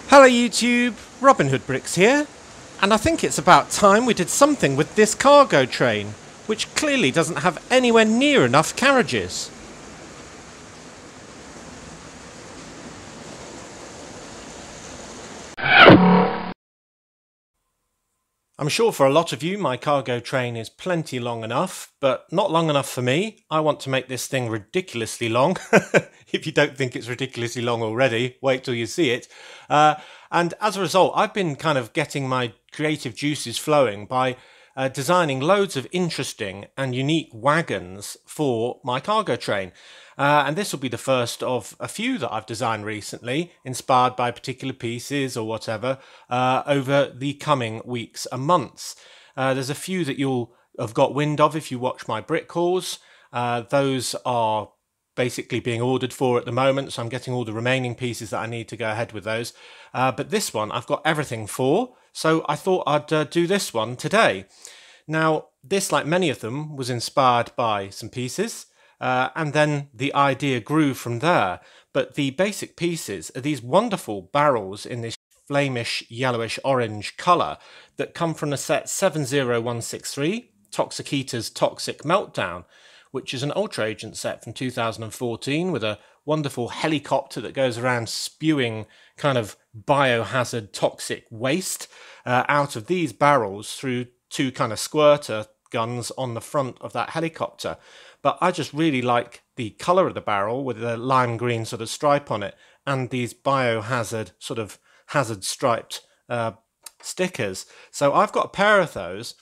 Hello YouTube, Robin Hood Bricks here, and I think it's about time we did something with this cargo train, which clearly doesn't have anywhere near enough carriages. I'm sure for a lot of you my cargo train is plenty long enough, but not long enough for me. I want to make this thing ridiculously long. If you don't think it's ridiculously long already, wait till you see it. And as a result, I've been kind of getting my creative juices flowing by designing loads of interesting and unique wagons for my cargo train. And this will be the first of a few that I've designed recently, inspired by particular pieces or whatever, over the coming weeks and months. There's a few that you'll have got wind of if you watch my brick hauls. Those are basically being ordered for at the moment, so I'm getting all the remaining pieces that I need to go ahead with those. But this one I've got everything for, so I thought I'd do this one today. Now, this, like many of them, was inspired by some pieces. And then the idea grew from there. But the basic pieces are these wonderful barrels in this flamish yellowish orange colour that come from the set 70163, Toxic Eater's Toxic Meltdown, which is an Ultra Agent set from 2014 with a wonderful helicopter that goes around spewing kind of biohazard toxic waste out of these barrels through two kind of squirter guns on the front of that helicopter. But I just really like the colour of the barrel with the lime green sort of stripe on it and these biohazard sort of hazard striped stickers. So I've got a pair of those,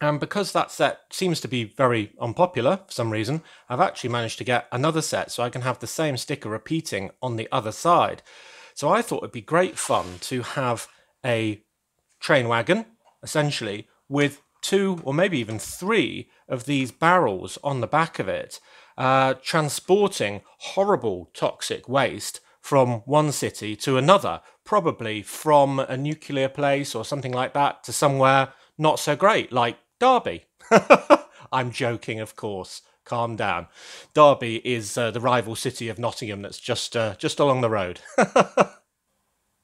and because that set seems to be very unpopular for some reason, I've actually managed to get another set so I can have the same sticker repeating on the other side. So I thought it'd be great fun to have a train wagon, essentially, with two or maybe even three of these barrels on the back of it, transporting horrible toxic waste from one city to another, probably from a nuclear place or something like that to somewhere not so great, like Derby. I'm joking, of course. Calm down. Derby is the rival city of Nottingham that's just along the road.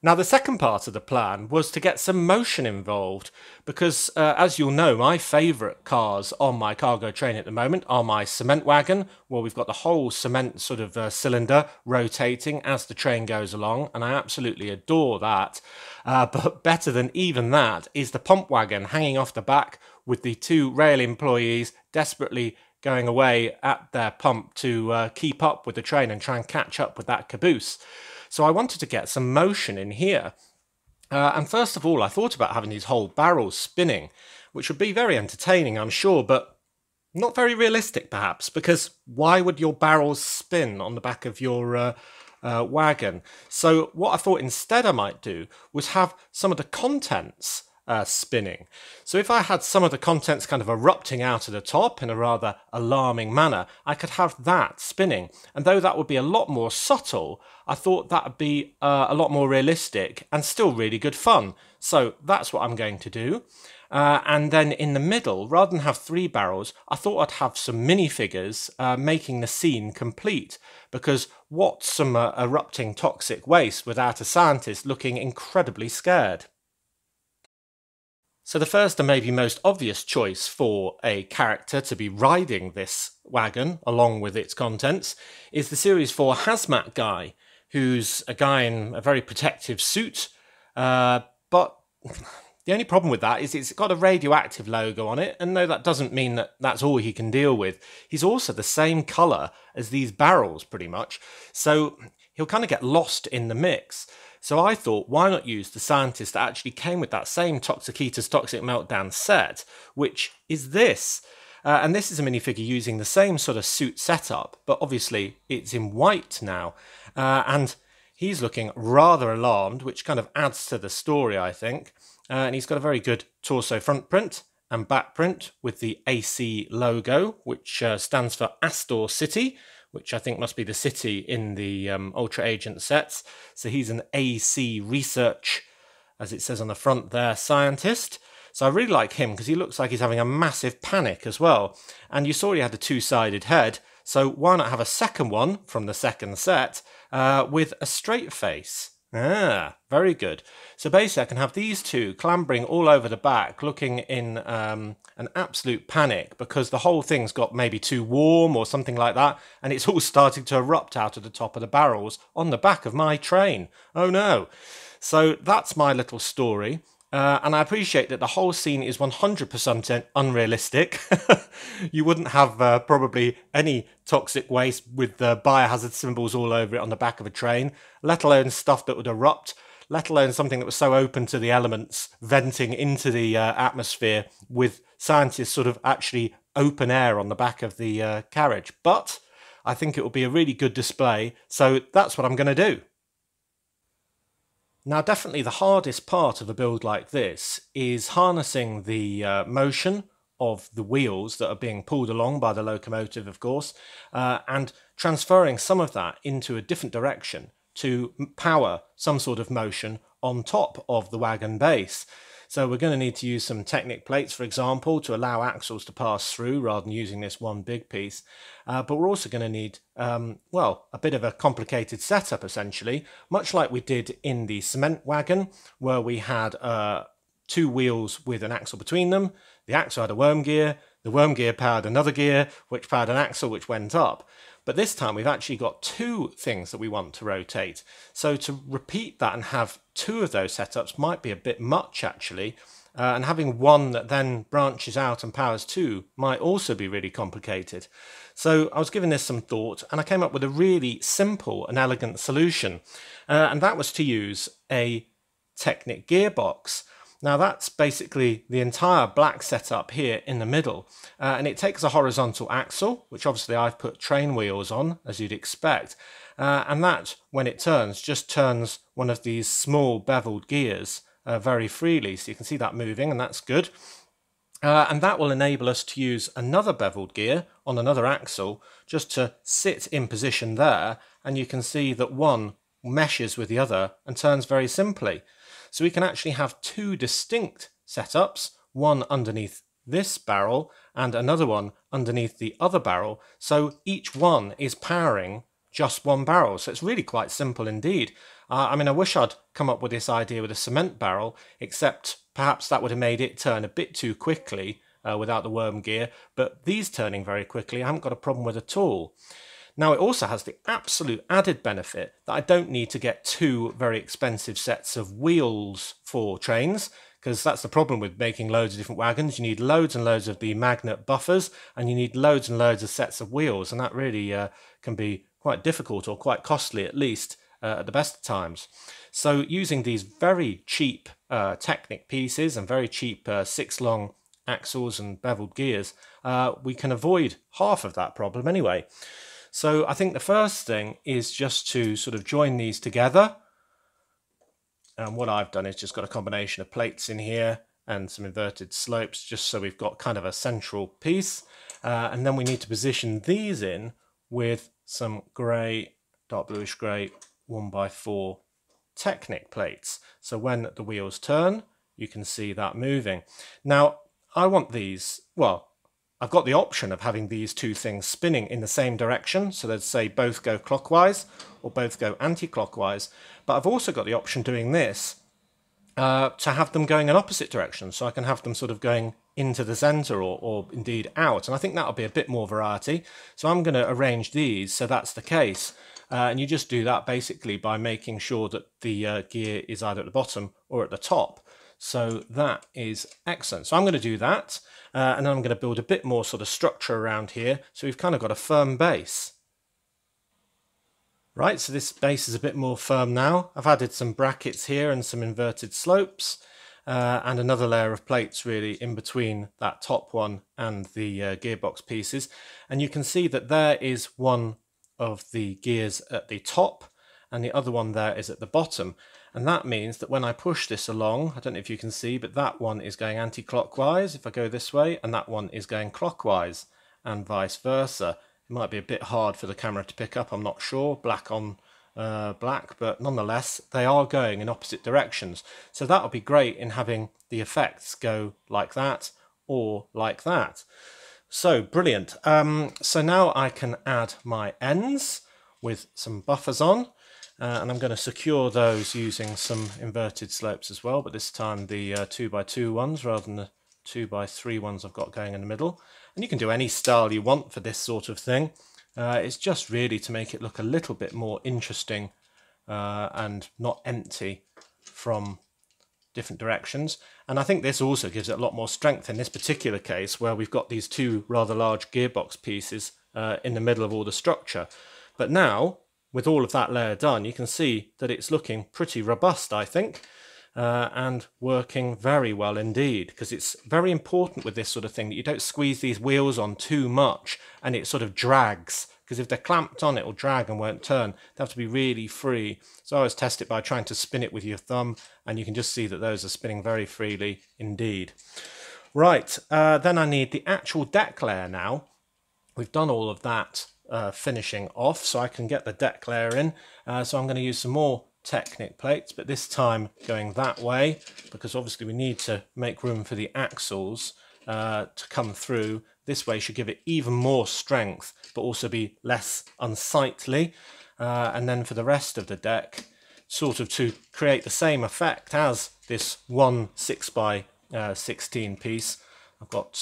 Now, the second part of the plan was to get some motion involved because, as you'll know, my favourite cars on my cargo train at the moment are my cement wagon, where we've got the whole cement sort of cylinder rotating as the train goes along, and I absolutely adore that. But better than even that is the pump wagon hanging off the back with the two rail employees desperately going away at their pump to keep up with the train and try and catch up with that caboose. So I wanted to get some motion in here. And first of all, I thought about having these whole barrels spinning, which would be very entertaining, I'm sure, but not very realistic, perhaps, because why would your barrels spin on the back of your wagon? So what I thought instead I might do was have some of the contents spinning. So if I had some of the contents kind of erupting out of the top in a rather alarming manner, I could have that spinning. And though that would be a lot more subtle, I thought that would be a lot more realistic and still really good fun. So that's what I'm going to do. And then in the middle, rather than have three barrels, I thought I'd have some minifigures making the scene complete. Because what's some erupting toxic waste without a scientist looking incredibly scared? So the first and maybe most obvious choice for a character to be riding this wagon along with its contents is the Series 4 Hazmat guy, who's a guy in a very protective suit, but the only problem with that is it's got a radioactive logo on it, and no, that doesn't mean that that's all he can deal with. He's also the same colour as these barrels, pretty much, so he'll kind of get lost in the mix. So I thought, why not use the scientist that actually came with that same Toxic Eater's Toxic Meltdown set, which is this. And this is a minifigure using the same sort of suit setup, but obviously it's in white now. And he's looking rather alarmed, which kind of adds to the story, I think. And he's got a very good torso front print and back print with the AC logo, which stands for Astor City, which I think must be the city in the Ultra Agent sets. So he's an AC research, as it says on the front there, scientist. So I really like him because he looks like he's having a massive panic as well. And you saw he had a two-sided head, so why not have a second one from the second set with a straight face? Ah, very good. So basically I can have these two clambering all over the back, looking in an absolute panic because the whole thing's got maybe too warm or something like that, and it's all starting to erupt out of the top of the barrels on the back of my train. Oh no. So that's my little story. And I appreciate that the whole scene is 100% unrealistic. You wouldn't have probably any toxic waste with biohazard symbols all over it on the back of a train, let alone stuff that would erupt, let alone something that was so open to the elements venting into the atmosphere with scientists sort of actually open air on the back of the carriage. But I think it will be a really good display, so that's what I'm going to do. Now, definitely the hardest part of a build like this is harnessing the motion of the wheels that are being pulled along by the locomotive, of course, and transferring some of that into a different direction to power some sort of motion on top of the wagon base. So we're going to need to use some Technic plates, for example, to allow axles to pass through rather than using this one big piece. But we're also going to need, well, a bit of a complicated setup, essentially, much like we did in the cement wagon, where we had two wheels with an axle between them. The axle had a worm gear. The worm gear powered another gear, which powered an axle which went up. But this time we've actually got two things that we want to rotate. So to repeat that and have two of those setups might be a bit much, actually. And having one that then branches out and powers two might also be really complicated. So I was giving this some thought and I came up with a really simple and elegant solution. And that was to use a Technic Gearbox. Now that's basically the entire black setup here in the middle, and it takes a horizontal axle, which obviously I've put train wheels on, as you'd expect, and that, when it turns, just turns one of these small beveled gears very freely, so you can see that moving, and that's good. And that will enable us to use another beveled gear on another axle, just to sit in position there, and you can see that one meshes with the other and turns very simply. So we can actually have two distinct setups, one underneath this barrel and another one underneath the other barrel. So each one is powering just one barrel. So it's really quite simple indeed. I mean, I wish I'd come up with this idea with a cement barrel, except perhaps that would have made it turn a bit too quickly without the worm gear. But these turning very quickly, I haven't got a problem with at all. Now it also has the absolute added benefit that I don't need to get two very expensive sets of wheels for trains, because that's the problem with making loads of different wagons. You need loads and loads of the magnet buffers, and you need loads and loads of sets of wheels, and that really can be quite difficult, or quite costly at least, at the best of times. So using these very cheap Technic pieces and very cheap 6-long axles and beveled gears, we can avoid half of that problem anyway. So I think the first thing is just to sort of join these together. And what I've done is just got a combination of plates in here and some inverted slopes, just so we've got kind of a central piece. And then we need to position these in with some grey, dark bluish grey 1x4 Technic plates. So when the wheels turn, you can see that moving. Now, I want these, well, I've got the option of having these two things spinning in the same direction, so they'd say both go clockwise or both go anti-clockwise, but I've also got the option doing this to have them going in opposite directions, so I can have them sort of going into the centre or indeed out, and I think that'll be a bit more variety. So I'm going to arrange these so that's the case, and you just do that basically by making sure that the gear is either at the bottom or at the top. So that is excellent. So I'm going to do that, and then I'm going to build a bit more sort of structure around here, so we've kind of got a firm base. Right, so this base is a bit more firm now. I've added some brackets here and some inverted slopes, and another layer of plates really in between that top one and the gearbox pieces. And you can see that there is one of the gears at the top, and the other one there is at the bottom. And that means that when I push this along, I don't know if you can see, but that one is going anti-clockwise if I go this way, and that one is going clockwise, and vice versa. It might be a bit hard for the camera to pick up, I'm not sure, black on black, but nonetheless, they are going in opposite directions. So that'll be great in having the effects go like that or like that. So brilliant. So now I can add my ends with some buffers on. and I'm going to secure those using some inverted slopes as well, but this time the 2x2 ones rather than the 2x3 ones I've got going in the middle. And you can do any style you want for this sort of thing. It's just really to make it look a little bit more interesting and not empty from different directions. And I think this also gives it a lot more strength in this particular case, where we've got these two rather large gearbox pieces in the middle of all the structure. But now, with all of that layer done, you can see that it's looking pretty robust, I think, and working very well indeed, because it's very important with this sort of thing that you don't squeeze these wheels on too much and it sort of drags, because if they're clamped on, it will drag and won't turn. They have to be really free. So I always test it by trying to spin it with your thumb, and you can just see that those are spinning very freely indeed. Right, then I need the actual deck layer now. We've done all of that finishing off, so I can get the deck layer in. So I'm going to use some more Technic plates, but this time going that way, because obviously we need to make room for the axles to come through. This way should give it even more strength, but also be less unsightly. And then for the rest of the deck, sort of to create the same effect as this one 6x16 piece, I've got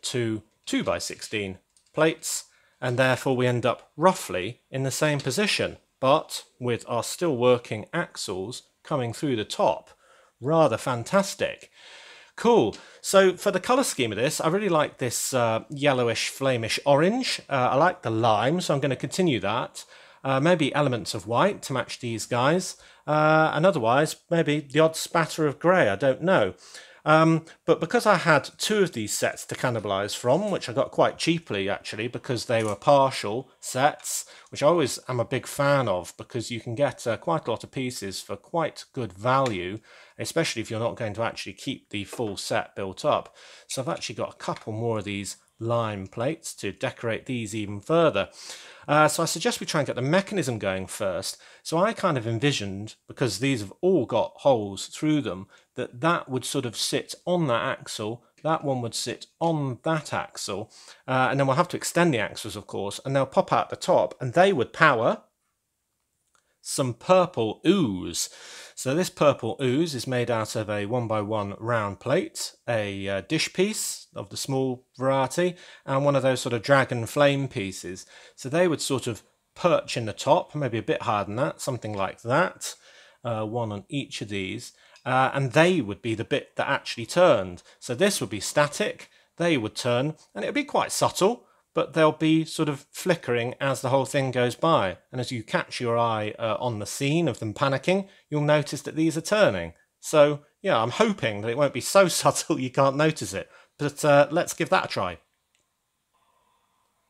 two 2x16 plates, and therefore we end up roughly in the same position, but with our still working axles coming through the top. Rather fantastic. Cool. So for the colour scheme of this, I really like this yellowish, flamish orange. I like the lime, so I'm going to continue that. Maybe elements of white to match these guys. And otherwise, maybe the odd spatter of grey, I don't know. But because I had two of these sets to cannibalise from, which I got quite cheaply actually, because they were partial sets, which I always am a big fan of, because you can get quite a lot of pieces for quite good value, especially if you're not going to actually keep the full set built up. So I've actually got a couple more of these lime plates to decorate these even further. So I suggest we try and get the mechanism going first. So I kind of envisioned, because these have all got holes through them, that that would sort of sit on that axle, that one would sit on that axle, and then we'll have to extend the axles, of course, and they'll pop out the top, and they would power some purple ooze. So this purple ooze is made out of a 1x1 round plate, a dish piece of the small variety, and one of those sort of dragon flame pieces. So they would sort of perch in the top, maybe a bit higher than that, something like that, one on each of these, and they would be the bit that actually turned. So this would be static, they would turn, and it would be quite subtle, but they'll be sort of flickering as the whole thing goes by. And as you catch your eye on the scene of them panicking, you'll notice that these are turning. So yeah, I'm hoping that it won't be so subtle you can't notice it. But let's give that a try.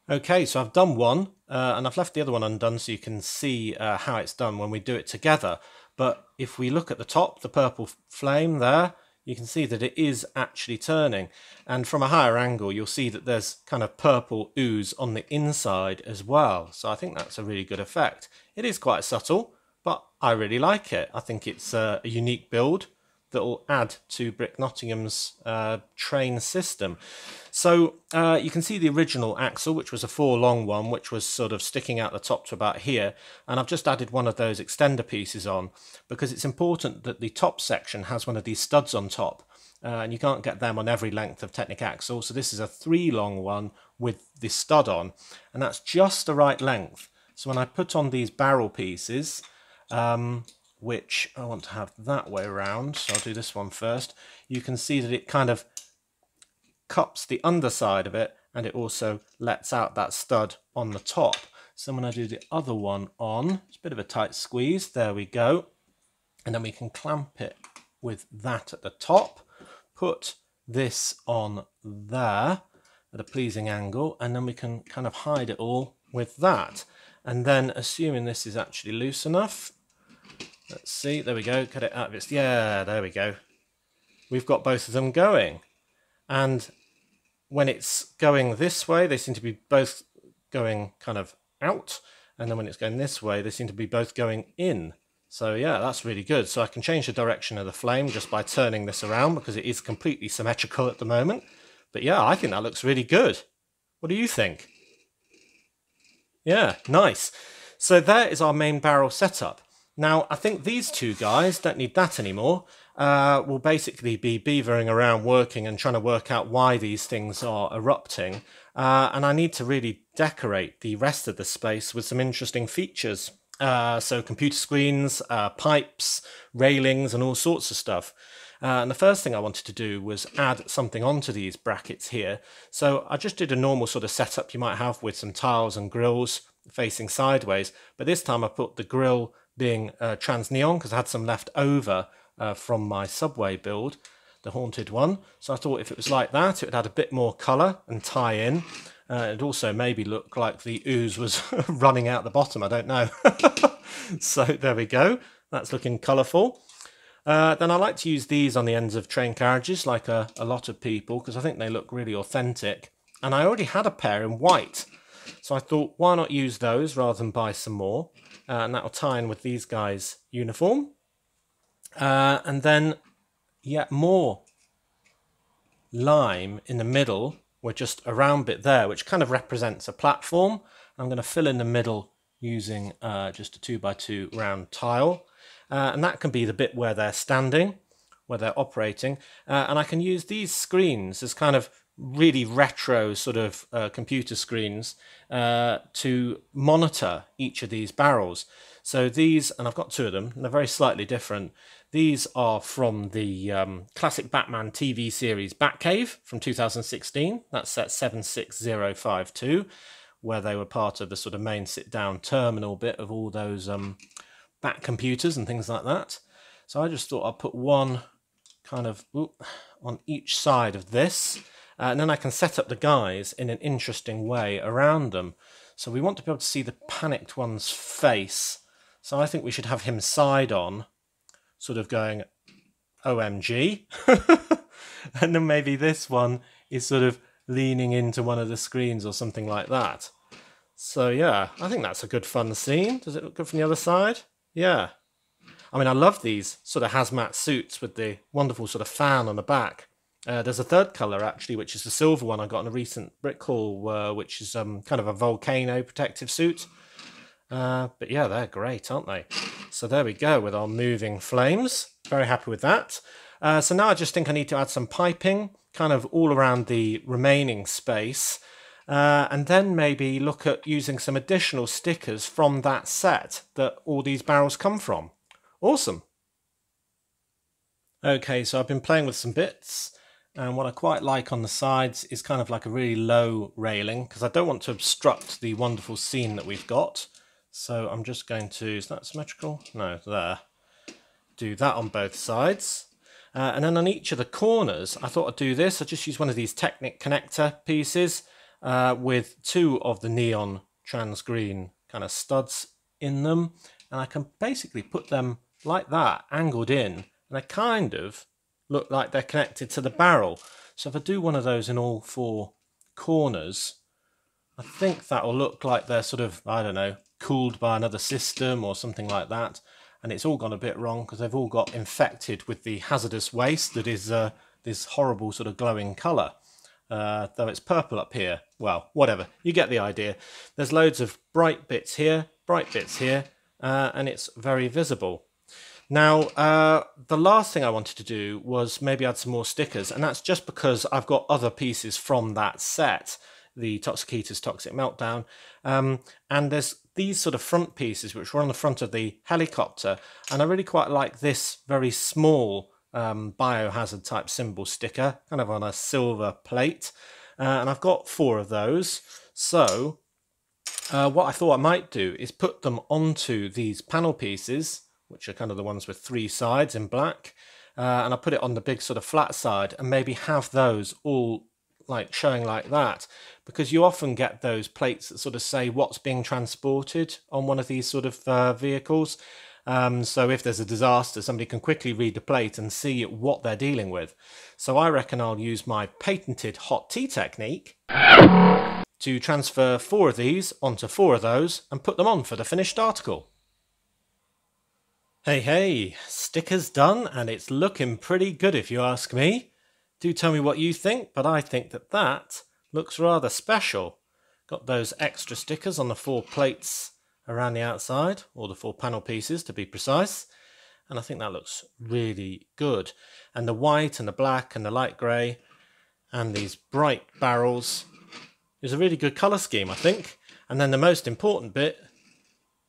Okay, so I've done one, and I've left the other one undone so you can see how it's done when we do it together. But if we look at the top, the purple flame there, you can see that it is actually turning. And from a higher angle, you'll see that there's kind of purple ooze on the inside as well. So I think that's a really good effect. It is quite subtle, but I really like it. I think it's a unique build that will add to Brick Nottingham's train system. So you can see the original axle, which was a 4-long one, which was sort of sticking out the top to about here. And I've just added one of those extender pieces on, because it's important that the top section has one of these studs on top. And you can't get them on every length of Technic axle. So this is a 3-long one with the stud on, and that's just the right length. So when I put on these barrel pieces, which I want to have that way around, so I'll do this one first, you can see that it kind of cups the underside of it, and it also lets out that stud on the top. So when I do the other one on, it's a bit of a tight squeeze, there we go, and then we can clamp it with that at the top, put this on there at a pleasing angle, and then we can kind of hide it all with that. And then, assuming this is actually loose enough, let's see, there we go, cut it out of its, yeah, there we go. We've got both of them going. And when it's going this way, they seem to be both going kind of out. And then when it's going this way, they seem to be both going in. So yeah, that's really good. So I can change the direction of the flame just by turning this around, because it is completely symmetrical at the moment. But yeah, I think that looks really good. What do you think? Yeah, nice. So there is our main barrel setup. Now, I think these two guys don't need that anymore. We'll basically be beavering around working and trying to work out why these things are erupting. And I need to really decorate the rest of the space with some interesting features. So computer screens, pipes, railings, and all sorts of stuff. And the first thing I wanted to do was add something onto these brackets here. So I just did a normal sort of setup you might have with some tiles and grills facing sideways. But this time I put the grill being trans neon because I had some left over from my subway build, the haunted one. So I thought if it was like that, it would add a bit more colour and tie in. It'd also maybe look like the ooze was running out the bottom, I don't know. So there we go, that's looking colourful. Then I like to use these on the ends of train carriages like a lot of people because I think they look really authentic. And I already had a pair in white. So I thought, why not use those rather than buy some more? And that'll tie in with these guys' uniform. And then yet more lime in the middle, with just a round bit there, which kind of represents a platform. I'm going to fill in the middle using just a 2x2 round tile. And that can be the bit where they're standing, where they're operating. And I can use these screens as kind of really retro sort of computer screens to monitor each of these barrels. So these, and I've got two of them, and they're very slightly different. These are from the classic Batman TV series Batcave from 2016. That's set 76052, where they were part of the sort of main sit-down terminal bit of all those Bat computers and things like that. So I just thought I'd put one kind of on each side of this. And then I can set up the guys in an interesting way around them. So we want to be able to see the panicked one's face. So I think we should have him side on, sort of going, OMG. And then maybe this one is sort of leaning into one of the screens or something like that. So yeah, I think that's a good fun scene. Does it look good from the other side? Yeah. I mean, I love these sort of hazmat suits with the wonderful sort of fan on the back. There's a third colour actually, which is the silver one I got in a recent brick haul, which is kind of a volcano protective suit. But yeah, they're great, aren't they? So there we go with our moving flames. Very happy with that. So now I just think I need to add some piping kind of all around the remaining space. And then maybe look at using some additional stickers from that set that all these barrels come from. Awesome. Okay, so I've been playing with some bits. And what I quite like on the sides is kind of like a really low railing because I don't want to obstruct the wonderful scene that we've got. So I'm just going to, is that symmetrical? No, there. Do that on both sides. And then on each of the corners, I thought I'd do this. I'd just use one of these Technic connector pieces with two of the neon TrNeonGreen kind of studs in them. And I can basically put them like that, angled in. And they kind of look like they're connected to the barrel. So if I do one of those in all four corners, I think that will look like they're sort of, I don't know, cooled by another system or something like that. And it's all gone a bit wrong because they've all got infected with the hazardous waste that is this horrible sort of glowing colour. Though it's purple up here. Well, whatever. You get the idea. There's loads of bright bits here, and it's very visible. Now, the last thing I wanted to do was maybe add some more stickers, and that's just because I've got other pieces from that set, the Toxic Eater's Toxic Meltdown, and there's these sort of front pieces which were on the front of the helicopter, and I really quite like this very small biohazard type symbol sticker, kind of on a silver plate, and I've got 4 of those, so what I thought I might do is put them onto these panel pieces, which are kind of the ones with 3 sides in black, and I put it on the big sort of flat side and maybe have those all like showing like that, because you often get those plates that sort of say what's being transported on one of these sort of vehicles. So if there's a disaster, somebody can quickly read the plate and see what they're dealing with. So I reckon I'll use my patented hot tea technique to transfer 4 of these onto 4 of those and put them on for the finished article. Hey, stickers done, and it's looking pretty good if you ask me. Do tell me what you think, but I think that looks rather special. Got those extra stickers on the 4 plates around the outside, or the 4 panel pieces to be precise, and I think that looks really good. And the white and the black and the light grey and these bright barrels is a really good colour scheme, I think. And then the most important bit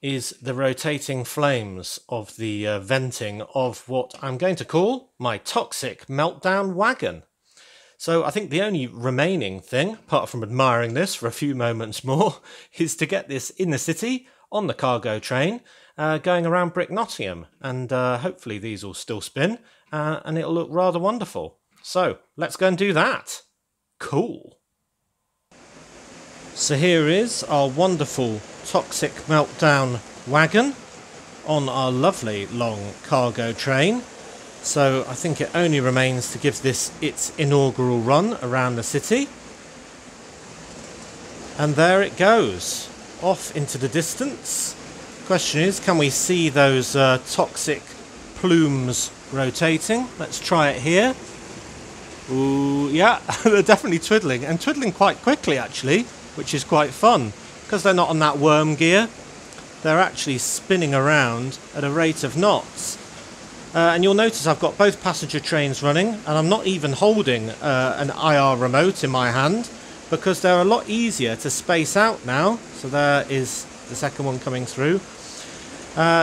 is the rotating flames of the venting of what I'm going to call my toxic Meltdown wagon. So I think the only remaining thing, apart from admiring this for a few moments more, is to get this in the city on the cargo train going around Brick Nottingham. And hopefully these will still spin and it'll look rather wonderful. So let's go and do that. Cool. So here is our wonderful toxic Meltdown wagon on our lovely long cargo train. So I think it only remains to give this its inaugural run around the city. And there it goes, off into the distance. Question is, can we see those toxic plumes rotating? Let's try it here. Ooh, yeah, they're definitely twiddling, and twiddling quite quickly actually, which is quite fun. Because they're not on that worm gear, they're actually spinning around at a rate of knots. And you'll notice I've got both passenger trains running, and I'm not even holding an IR remote in my hand, because they're a lot easier to space out now. So there is the second one coming through.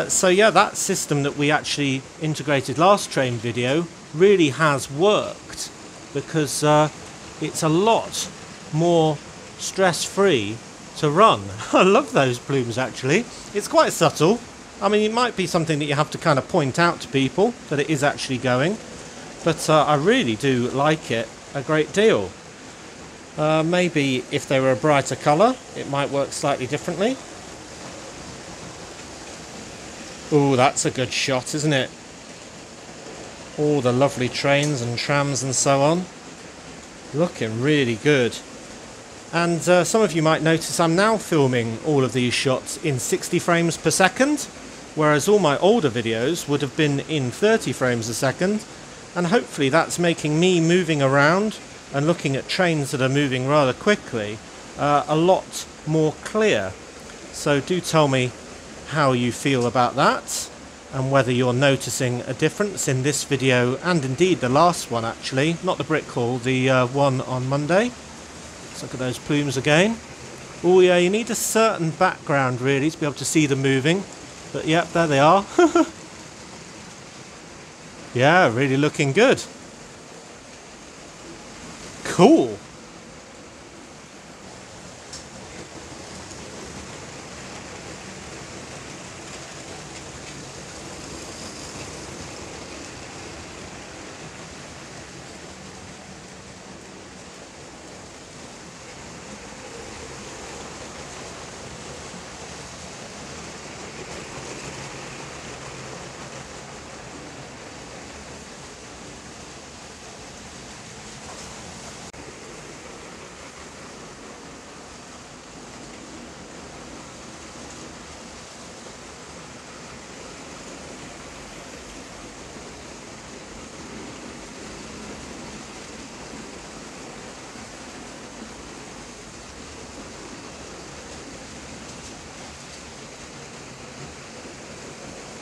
So yeah, that system that we actually integrated last train video really has worked, because it's a lot more stress-free to run. I love those plumes actually. It's quite subtle. I mean, it might be something that you have to kind of point out to people that it is actually going, but I really do like it a great deal. Maybe if they were a brighter colour, it might work slightly differently. Ooh, that's a good shot, isn't it? All the lovely trains and trams and so on. Looking really good. And some of you might notice I'm now filming all of these shots in 60 frames per second, whereas all my older videos would have been in 30 frames a second, and hopefully that's making me moving around and looking at trains that are moving rather quickly a lot more clear. So do tell me how you feel about that, and whether you're noticing a difference in this video, and indeed the last one actually, not the brick haul, the one on Monday. Let's look at those plumes again. Oh yeah, you need a certain background really to be able to see them moving. But yep, there they are. Yeah, really looking good. Cool.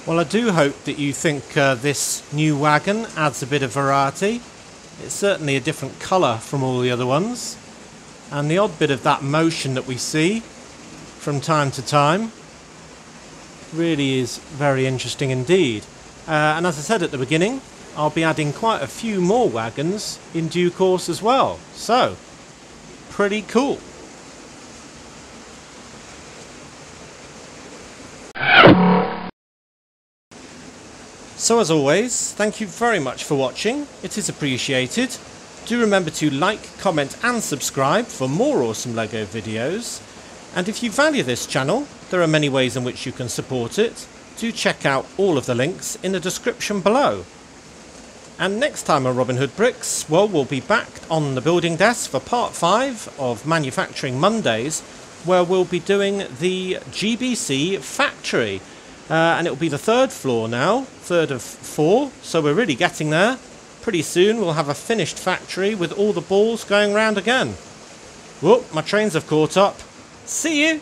Well, I do hope that you think this new wagon adds a bit of variety. It's certainly a different colour from all the other ones, and the odd bit of that motion that we see from time to time really is very interesting indeed. And as I said at the beginning, I'll be adding quite a few more wagons in due course as well, so pretty cool. So as always, thank you very much for watching, it is appreciated. Do remember to like, comment and subscribe for more awesome LEGO videos. And if you value this channel, there are many ways in which you can support it. Do check out all of the links in the description below. And next time on Robin Hood Bricks, well, we'll be back on the building desk for part 5 of Manufacturing Mondays, where we'll be doing the GBC factory. And it'll be the 3rd floor now, 3rd of 4, so we're really getting there. Pretty soon we'll have a finished factory with all the balls going round again. Whoop, my trains have caught up. See you!